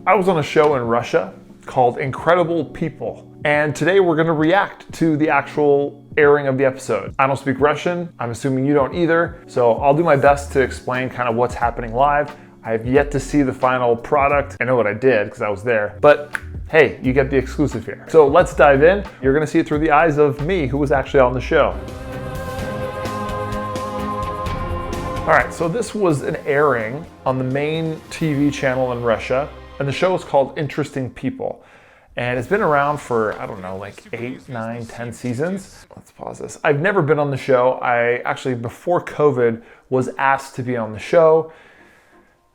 I was on a show in Russia called Incredible People, and today we're going to react to the actual airing of the episode. I don't speak Russian, I'm assuming you don't either, so I'll do my best to explain kind of what's happening live. I have yet to see the final product. I know what I did because I was there, but hey, you get the exclusive here. So let's dive in. You're going to see it through the eyes of me, who was actually on the show. All right, so this was an airing on the main TV channel in Russia, and the show is called Interesting People. And it's been around for, I don't know, like 8, 9, 10 seasons. Let's pause this. I've never been on the show. I actually, before COVID, was asked to be on the show.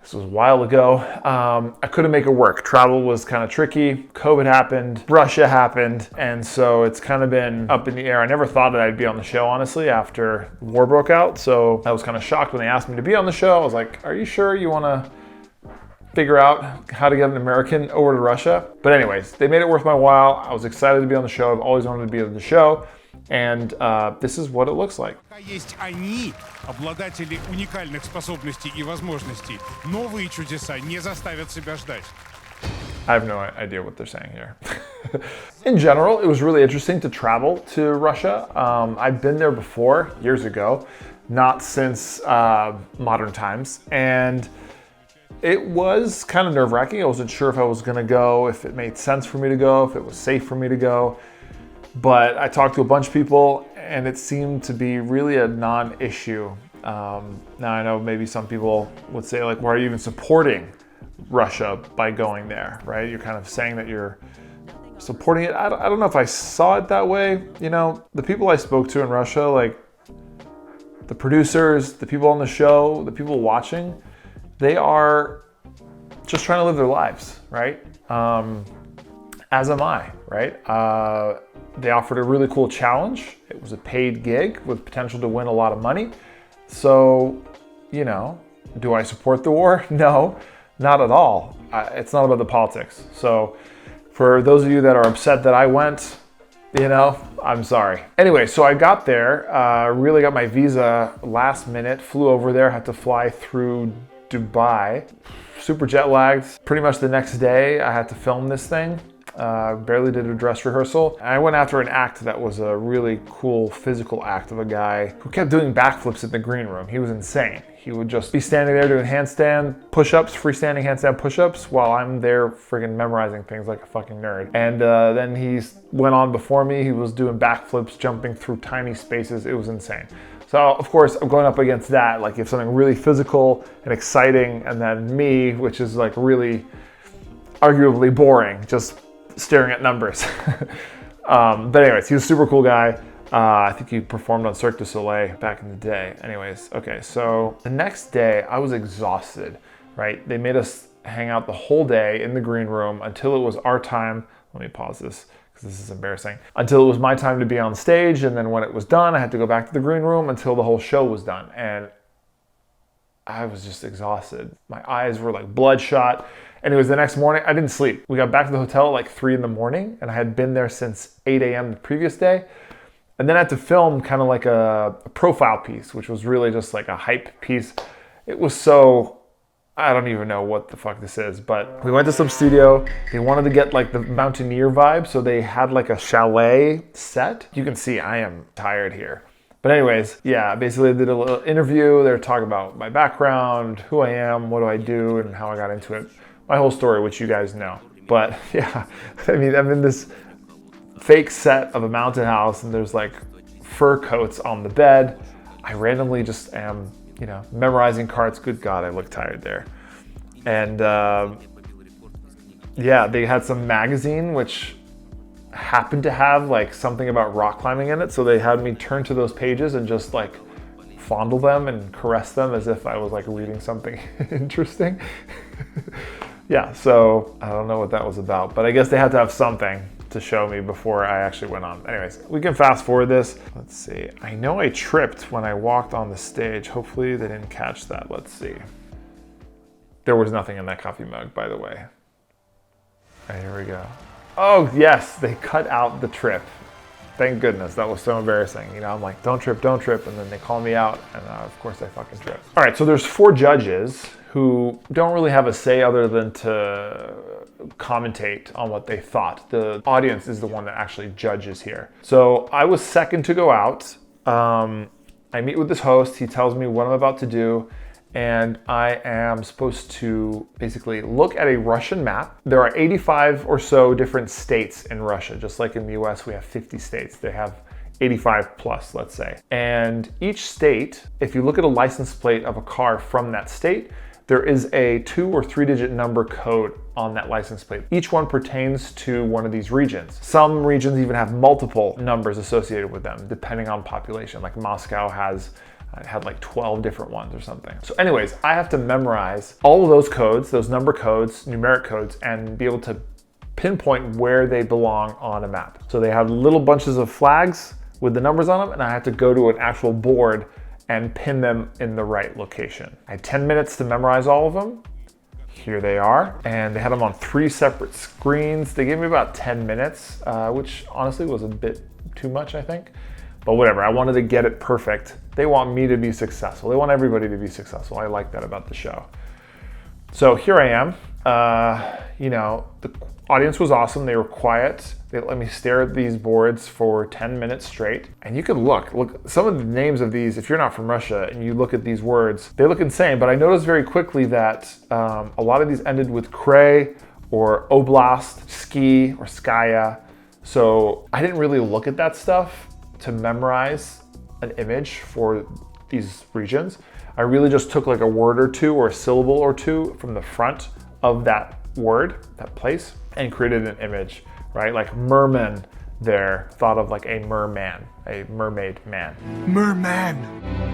This was a while ago. I couldn't make it work. Travel was kind of tricky. COVID happened, Russia happened, and so it's kind of been up in the air. I never thought that I'd be on the show, honestly, after war broke out. So I was kind of shocked when they asked me to be on the show. I was like, are you sure you want to figure out how to get an American over to Russia? But anyways, they made it worth my while. I was excited to be on the show. I've always wanted to be on the show. And this is what it looks like. Есть они, обладатели уникальных способностей и возможностей. Новые чудеса не заставят себя ждать. I have no idea what they're saying here. In general, it was really interesting to travel to Russia. I've been there before, years ago, not since modern times. And it was kind of nerve-wracking. I wasn't sure if I was gonna go, if it made sense for me to go, if it was safe for me to go. But I talked to a bunch of people and it seemed to be really a non-issue. Now I know maybe some people would say like, why are you even supporting Russia by going there, right? You're kind of saying that you're supporting it. I don't know if I saw it that way. You know, the people I spoke to in Russia, like the producers, the people on the show, the people watching, they are just trying to live their lives, right? As am I, right? They offered a really cool challenge. It was a paid gig with potential to win a lot of money. So, you know, do I support the war? No, not at all. It's not about the politics. So for those of you that are upset that I went, you know, I'm sorry. Anyway, so I got there, really got my visa last minute, flew over there, had to fly through Dubai. Super jet lagged. Pretty much the next day I had to film this thing. Barely did a dress rehearsal. I went after an act that was a really cool physical act of a guy who kept doing backflips in the green room. He was insane. He would just be standing there doing handstand push-ups, freestanding handstand push-ups, while I'm there friggin' memorizing things like a fucking nerd. And then he went on before me. He was doing backflips, jumping through tiny spaces. It was insane. So of course I'm going up against that. Like if something really physical and exciting, and then me, which is like really arguably boring, just staring at numbers. But anyways, he was a super cool guy. I think he performed on Cirque du Soleil back in the day. Anyways, okay, so the next day I was exhausted, right? They made us hang out the whole day in the green room until it was our time. Let me pause this because this is embarrassing. Until it was my time to be on stage, and then when it was done, I had to go back to the green room until the whole show was done. And I was just exhausted. My eyes were like bloodshot. And it was the next morning, I didn't sleep. We got back to the hotel at like 3 in the morning, and I had been there since 8 a.m. the previous day. And then I had to film kind of like a profile piece, which was really just like a hype piece. It was so, I don't even know what the fuck this is, but we went to some studio. They wanted to get like the mountaineer vibe, so they had like a chalet set. You can see I am tired here. But anyways, yeah, basically I did a little interview. They were talking about my background, who I am, what do I do, and how I got into it. My whole story, which you guys know. But yeah, I mean, I'm in this fake set of a mountain house and there's like fur coats on the bed. I randomly just am, you know, memorizing cards. Good God, I look tired there. And yeah, they had some magazine which happened to have like something about rock climbing in it. So they had me turn to those pages and just like fondle them and caress them as if I was like reading something interesting. Yeah, so I don't know what that was about, but I guess they had to have something to show me before I actually went on. Anyways, we can fast forward this. Let's see. I know I tripped when I walked on the stage. Hopefully they didn't catch that. Let's see. There was nothing in that coffee mug, by the way. Right, here we go. Oh, yes, they cut out the trip. Thank goodness, that was so embarrassing. You know, I'm like, don't trip, and then they call me out, and of course I fucking trip. All right, so there's 4 judges who don't really have a say other than to commentate on what they thought. The audience is the one that actually judges here. So I was second to go out. I meet with this host. He tells me what I'm about to do, and I am supposed to basically look at a Russian map. There are 85 or so different states in Russia. Just like in the US, we have 50 states. They have 85 plus, let's say. And each state, if you look at a license plate of a car from that state, there is a 2 or 3 digit number code on that license plate. Each one pertains to one of these regions. Some regions even have multiple numbers associated with them, depending on population. Like Moscow had like 12 different ones or something. So anyways, I have to memorize all of those codes, those number codes, numeric codes, and be able to pinpoint where they belong on a map. So they have little bunches of flags with the numbers on them, and I have to go to an actual board and pin them in the right location. I had 10 minutes to memorize all of them. Here they are, and they had them on 3 separate screens. They gave me about 10 minutes, which honestly was a bit too much, I think. But whatever, I wanted to get it perfect. They want me to be successful. They want everybody to be successful. I like that about the show. So here I am. The audience was awesome. They were quiet. They let me stare at these boards for 10 minutes straight. And you could look some of the names of these, if you're not from Russia and you look at these words, they look insane. But I noticed very quickly that a lot of these ended with krai or oblast, ski or skaya. So I didn't really look at that stuff to memorize an image for these regions. I really just took like a word or two or a syllable or two from the front of that word, that place, and created an image, right? Like merman there, thought of like a merman, a mermaid man. Merman!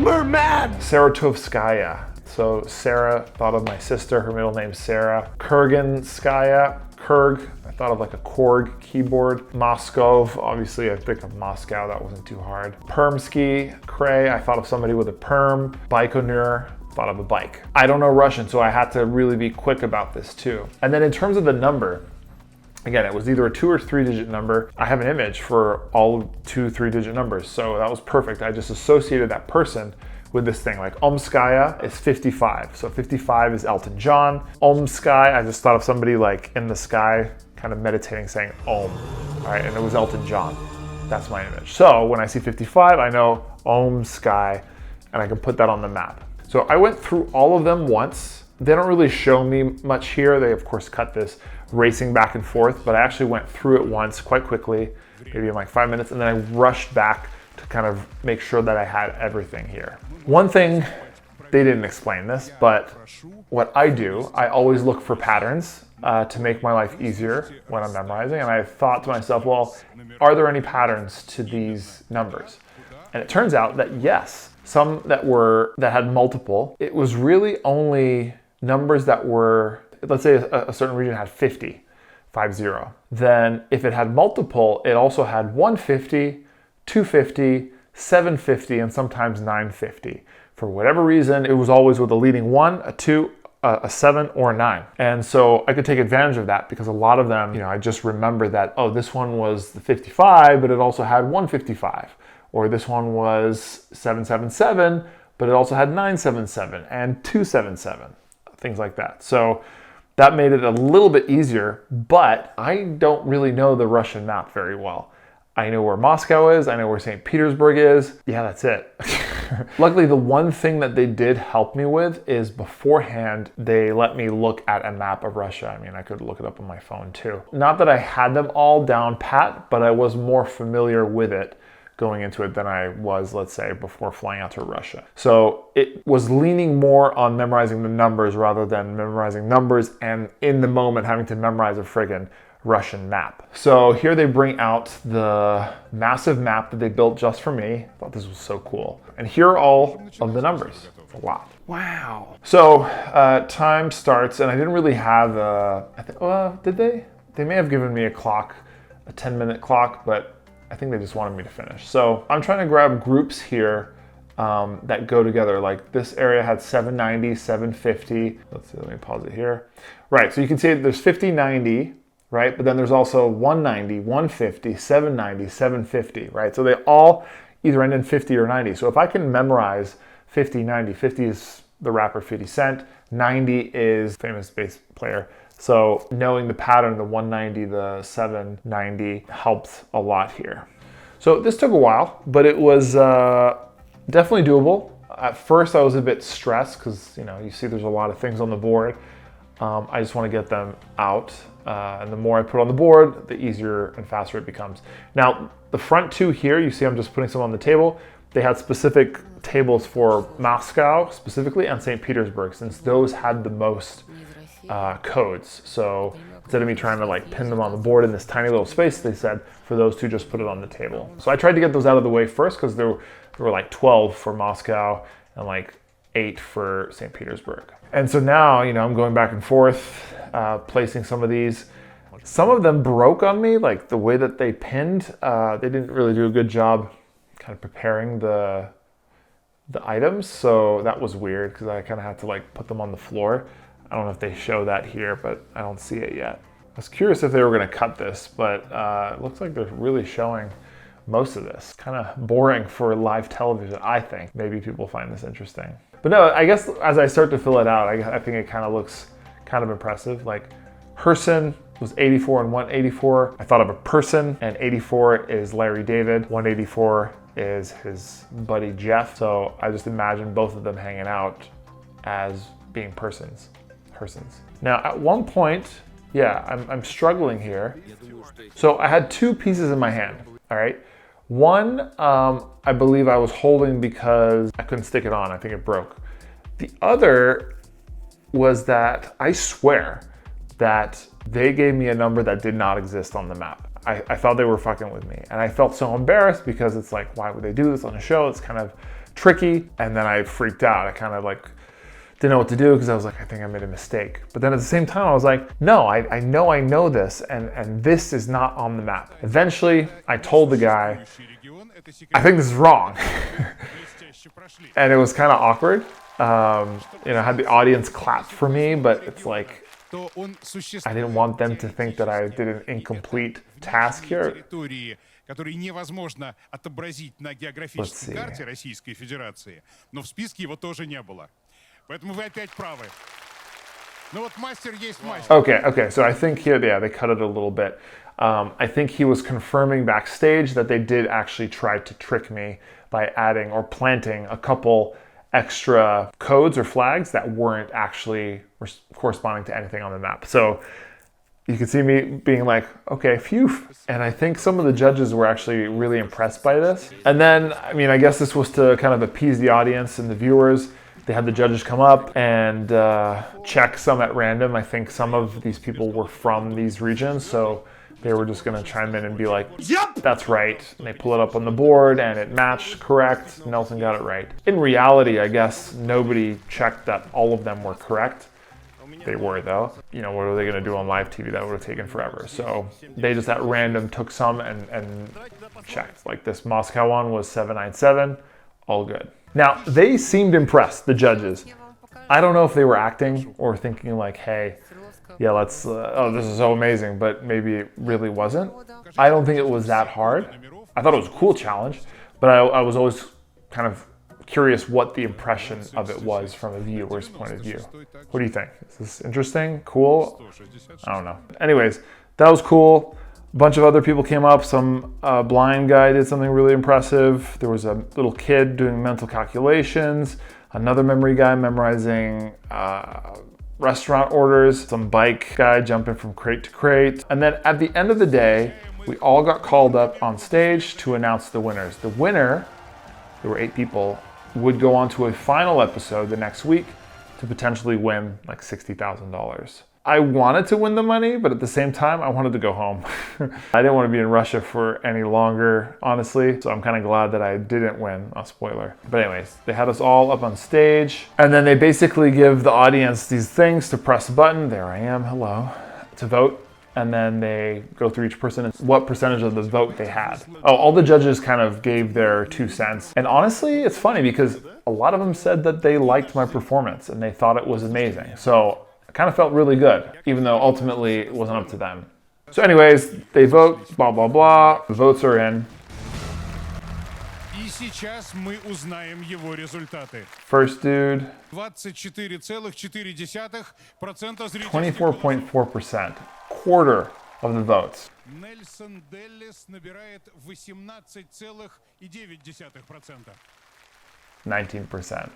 Merman! Saratovskaya. So Sarah, thought of my sister, her middle name's Sarah. Kurganskaya, Kurg, I thought of like a Korg keyboard. Moskov, obviously I think of Moscow, that wasn't too hard. Permsky, Kray, I thought of somebody with a perm. Baikonur, thought of a bike. I don't know Russian, so I had to really be quick about this too. And then in terms of the number, again, it was either a 2 or 3 digit number. I have an image for all 2, 3 digit numbers, so that was perfect. I just associated that person with this thing. Like Omskaya is 55, so 55 is Elton John. Omsky, I just thought of somebody like in the sky, kind of meditating, saying Om, all right, and it was Elton John. That's my image. So when I see 55, I know Omsky, and I can put that on the map. So I went through all of them once. They don't really show me much here. They of course cut this racing back and forth, but I actually went through it once quite quickly, maybe in like 5 minutes, and then I rushed back to kind of make sure that I had everything here. One thing, they didn't explain this, but what I do, I always look for patterns to make my life easier when I'm memorizing. And I thought to myself, well, are there any patterns to these numbers? And it turns out that yes, some that had multiple. It was really only numbers that were, let's say a certain region had 50, 50. Then if it had multiple, it also had 150, 250, 750, and sometimes 950. For whatever reason, it was always with a leading 1, a 2, a 7, or a 9. And so I could take advantage of that because a lot of them, I just remember that, oh, this one was the 55, but it also had 155. Or this one was 777, but it also had 977 and 277, things like that. So that made it a little bit easier, but I don't really know the Russian map very well. I know where Moscow is, I know where St. Petersburg is. Yeah, that's it. Luckily, the one thing that they did help me with is beforehand, they let me look at a map of Russia. I mean, I could look it up on my phone too. Not that I had them all down pat, but I was more familiar with it going into it than I was, let's say, before flying out to Russia. So it was leaning more on memorizing the numbers rather than memorizing numbers and in the moment having to memorize a friggin' Russian map. So here they bring out the massive map that they built just for me. I thought this was so cool. And here are all of the numbers. It's a lot. Wow. So time starts, and I didn't really have did they? They may have given me a clock, a 10-minute clock, but I think they just wanted me to finish. So I'm trying to grab groups here that go together. Like this area had 790, 750. Let's see, let me pause it here. Right, so you can see there's 50, 90, right? But then there's also 190, 150, 790, 750, right? So they all either end in 50 or 90. So if I can memorize 50, 90, 50 is the rapper 50 Cent, 90 is famous bass player. So knowing the pattern, the 190, the 790 helped a lot here. So this took a while, but it was definitely doable. At first I was a bit stressed because, you see there's a lot of things on the board. I just want to get them out. And the more I put on the board, the easier and faster it becomes. Now, the front two here, you see I'm just putting some on the table. They had specific tables for Moscow specifically and St. Petersburg, since those had the most codes. So instead of me trying to like pin them on the board in this tiny little space, they said for those two, just put it on the table. So I tried to get those out of the way first because there were like 12 for Moscow and like 8 for St. Petersburg. And so now, I'm going back and forth, placing some of these. Some of them broke on me, like the way that they pinned. They didn't really do a good job kind of preparing the items. So that was weird because I kind of had to like put them on the floor. I don't know if they show that here, but I don't see it yet. I was curious if they were going to cut this, but it looks like they're really showing most of this. Kind of boring for live television, I think. Maybe people find this interesting. But no, I guess as I start to fill it out, I think it kind of looks kind of impressive. Like Herson was 84 and 184. I thought of a person, and 84 is Larry David. 184 is his buddy Jeff. So I just imagine both of them hanging out as being Hersons. Now at one point, yeah, I'm struggling here. So I had 2 pieces in my hand, all right? One, I believe I was holding because I couldn't stick it on. I think it broke. The other was that I swear that they gave me a number that did not exist on the map. I thought they were fucking with me. And I felt so embarrassed because it's like, why would they do this on a show? It's kind of tricky. And then I freaked out. I kind of like didn't know what to do because I was like, I think I made a mistake. But then at the same time, I was like, no, I know this, and this is not on the map. Eventually, I told the guy, I think this is wrong. And it was kind of awkward. I had the audience clap for me, but it's like, I didn't want them to think that I did an incomplete task here. Который невозможно отобразить на географической карте Российской Федерации, но в списке его тоже не было. Поэтому вы опять правы. Ну вот мастер есть мастер. Okay, so I think here, yeah, they cut it a little bit. I think he was confirming backstage that they did actually try to trick me by adding or planting a couple extra codes or flags that weren't actually corresponding to anything on the map. So you can see me being like, okay, phew. And I think some of the judges were actually really impressed by this. And then, I guess this was to kind of appease the audience and the viewers. They had the judges come up and check some at random. I think some of these people were from these regions, so they were just gonna chime in and be like, yep, that's right. And they pull it up on the board and it matched correct. Nelson got it right. In reality, I guess nobody checked that all of them were correct. They were though. What are they gonna do on live TV? That would have taken forever. So they just at random took some and checked. Like this Moscow one was 797, all good. Now, they seemed impressed, the judges. I don't know if they were acting or thinking like, hey, yeah, let's, this is so amazing, but maybe it really wasn't. I don't think it was that hard. I thought it was a cool challenge, but I was always kind of curious what the impression of it was from a viewer's point of view. What do you think? Is this interesting? Cool? I don't know. Anyways, that was cool. A bunch of other people came up. Some blind guy did something really impressive. There was a little kid doing mental calculations. Another memory guy memorizing restaurant orders. Some bike guy jumping from crate to crate. And then at the end of the day, we all got called up on stage to announce the winners. The winner, there were 8 people, would go on to a final episode the next week to potentially win like $60,000. I wanted to win the money, but at the same time, I wanted to go home. I didn't want to be in Russia for any longer, honestly. So I'm kind of glad that I didn't win, a spoiler. But anyways, they had us all up on stage. And then they basically give the audience these things to press a button. There I am, hello, to vote. And then they go through each person and what percentage of the vote they had. Oh, all the judges kind of gave their 2 cents. And honestly, it's funny because a lot of them said that they liked my performance and they thought it was amazing. So I kind of felt really good, even though ultimately it wasn't up to them. So anyways, they vote, blah, blah, blah. The votes are in. сейчас мы узнаем его результаты. First dude, 24,4% зрителей. 24.4%, quarter of the votes. Нельсон Деллис набирает 18,9%. 19%.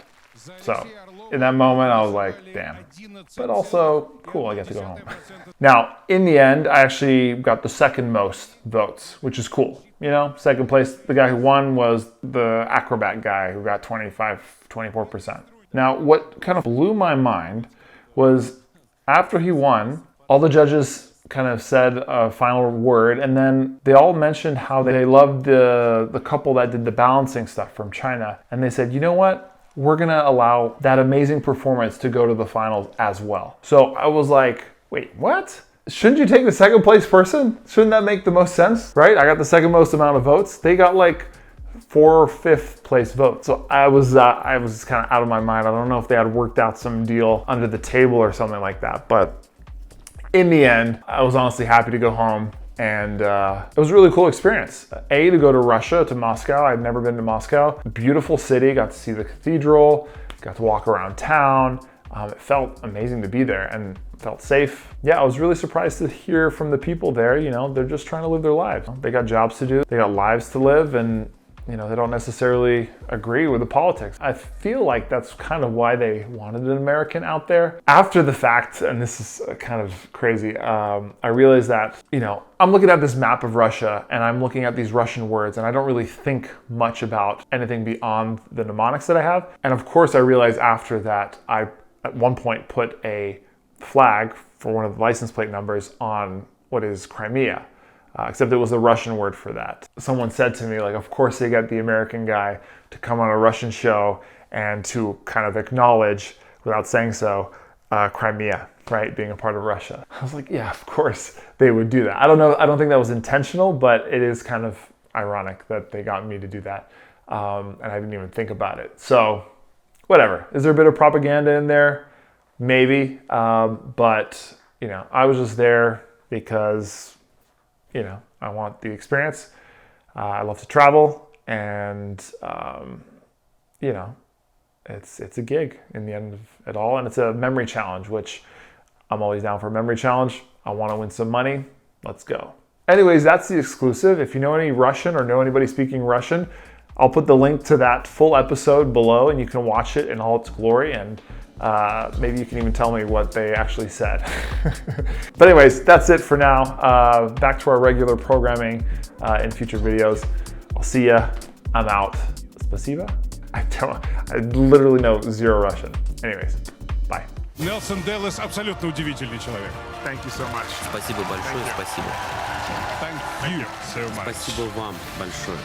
So, in that moment, I was like, damn. But also, cool, I get to go home. Now, in the end, I actually got the second most votes, which is cool. You know, second place, the guy who won was the acrobat guy who got 24%. Now, what kind of blew my mind was after he won, all the judges kind of said a final word, and then they all mentioned how they loved the couple that did the balancing stuff from China. And they said, you know what? We're gonna allow that amazing performance to go to the finals as well. So I was like, wait, what? Shouldn't you take the second place person? Shouldn't that make the most sense, right? I got the second most amount of votes. They got like 4th or 5th place votes. So I was kind of out of my mind. I don't know if they had worked out some deal under the table or something like that, but in the end, I was honestly happy to go home, and it was a really cool experience. To go to Russia, to Moscow. I'd never been to Moscow. Beautiful city, got to see the cathedral, got to walk around town. It felt amazing to be there and felt safe. Yeah, I was really surprised to hear from the people there, you know, they're just trying to live their lives. They got jobs to do, they got lives to live, and you know, they don't necessarily agree with the politics. I feel like that's kind of why they wanted an American out there. After the fact, and this is kind of crazy, I realized that, you know, I'm looking at this map of Russia and I'm looking at these Russian words and I don't really think much about anything beyond the mnemonics that I have. And of course I realized after that, I at one point put a flag for one of the license plate numbers on what is Crimea. Except it was a Russian word for that. Someone said to me, like, of course they got the American guy to come on a Russian show and to kind of acknowledge, without saying so, Crimea, right, being a part of Russia. I was like, yeah, of course they would do that. I don't know, I don't think that was intentional, but it is kind of ironic that they got me to do that. And I didn't even think about it. So, whatever. Is there a bit of propaganda in there? Maybe. But, you know, I was just there because, you know, I want the experience. I love to travel, and you know, it's a gig in the end of it all, and it's a memory challenge, which I'm always down for a memory challenge. I want to win some money. Let's go. Anyways, that's the exclusive. If you know any Russian or know anybody speaking Russian, I'll put the link to that full episode below, and you can watch it in all its glory, and maybe you can even tell me what they actually said. But anyways, that's it for now. Back to our regular programming in future videos. I'll see ya. I'm out. Spasiba? I literally know zero Russian. Anyways, bye. Нельсон Деллис абсолютно удивительный человек. Thank you so much. Спасибо большое, спасибо. Thank you so much. Спасибо вам большое.